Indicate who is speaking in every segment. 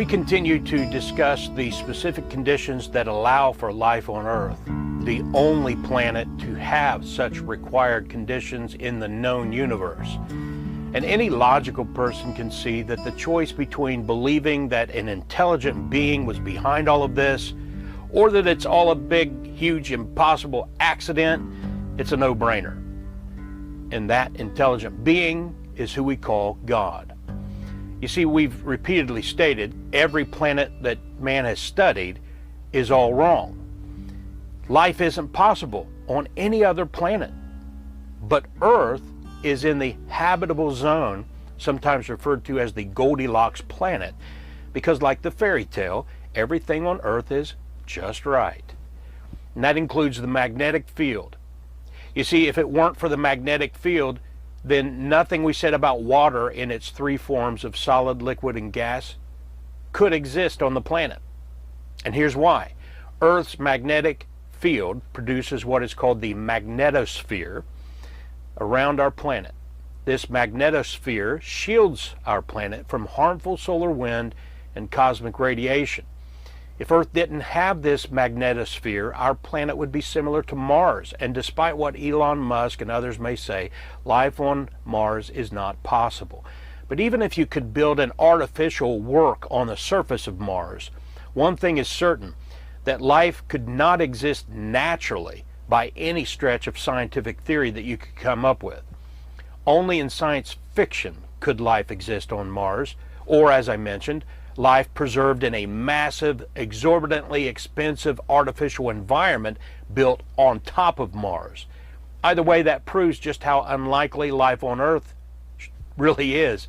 Speaker 1: We continue to discuss the specific conditions that allow for life on Earth, the only planet to have such required conditions in the known universe. And any logical person can see that the choice between believing that an intelligent being was behind all of this, or that it's all a big, huge, impossible accident, it's a no-brainer. And that intelligent being is who we call God. You see, we've repeatedly stated every planet that man has studied is all wrong. Life isn't possible on any other planet. But Earth is in the habitable zone, sometimes referred to as the Goldilocks planet, because like the fairy tale, everything on Earth is just right. And that includes the magnetic field. You see, if it weren't for the magnetic field, then nothing we said about water in its three forms of solid, liquid, and gas could exist on the planet. And here's why. Earth's magnetic field produces what is called the magnetosphere around our planet. This magnetosphere shields our planet from harmful solar wind and cosmic radiation. If Earth didn't have this magnetosphere, our planet would be similar to Mars. And despite what Elon Musk and others may say, life on Mars is not possible. But even if you could build an artificial work on the surface of Mars, one thing is certain, that life could not exist naturally by any stretch of scientific theory that you could come up with. Only in science fiction could life exist on Mars, or as I mentioned, life preserved in a massive, exorbitantly expensive artificial environment built on top of Mars. Either way, that proves just how unlikely life on Earth really is.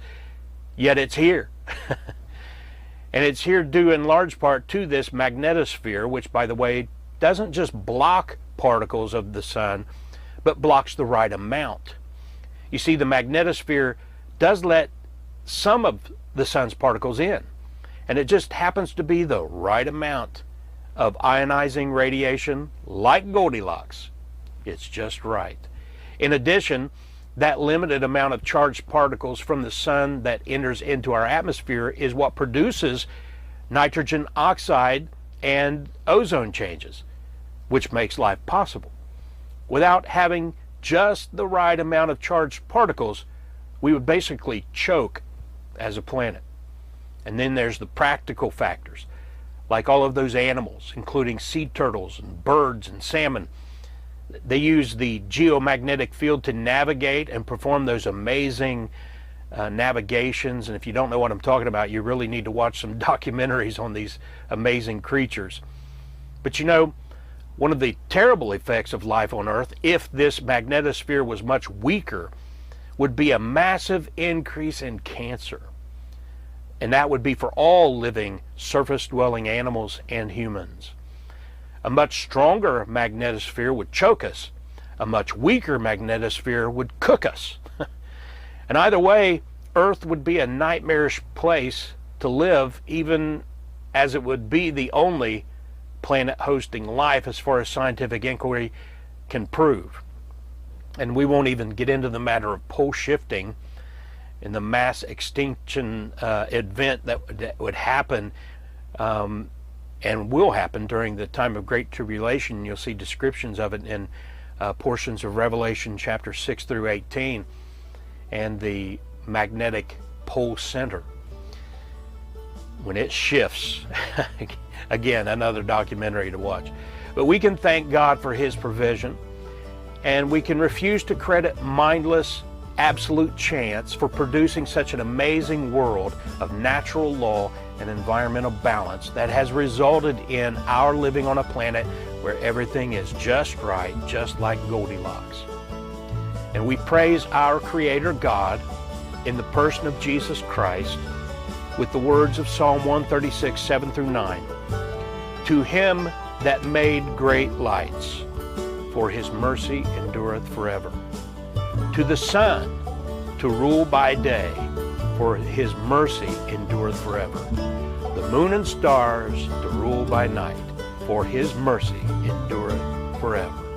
Speaker 1: Yet it's here. And it's here due in large part to this magnetosphere, which, by the way, doesn't just block particles of the sun, but blocks the right amount. You see, the magnetosphere does let some of the sun's particles in, and it just happens to be the right amount of ionizing radiation, like Goldilocks. It's just right. In addition, that limited amount of charged particles from the sun that enters into our atmosphere is what produces nitrogen oxide and ozone changes, which makes life possible. Without having just the right amount of charged particles, we would basically choke as a planet. And then there's the practical factors, like all of those animals, including sea turtles and birds and salmon. They use the geomagnetic field to navigate and perform those amazing navigations. And if you don't know what I'm talking about, you really need to watch some documentaries on these amazing creatures. But you know, one of the terrible effects of life on Earth, if this magnetosphere was much weaker, would be a massive increase in cancer. And that would be for all living surface-dwelling animals and humans. A much stronger magnetosphere would choke us. A much weaker magnetosphere would cook us. And either way, Earth would be a nightmarish place to live, even as it would be the only planet hosting life as far as scientific inquiry can prove. And we won't even get into the matter of pole shifting and the mass extinction event that would happen and will happen during the time of Great Tribulation. You'll see descriptions of it in portions of Revelation chapter 6 through 18 and the magnetic pole center. When it shifts, again, another documentary to watch. But we can thank God for His provision, and we can refuse to credit mindless absolute chance for producing such an amazing world of natural law and environmental balance that has resulted in our living on a planet where everything is just right, just like Goldilocks. And we praise our Creator God in the person of Jesus Christ with the words of Psalm 136, 7 through 9. To Him that made great lights, for His mercy endureth forever. To the sun to rule by day, for His mercy endureth forever. The moon and stars to rule by night, for His mercy endureth forever.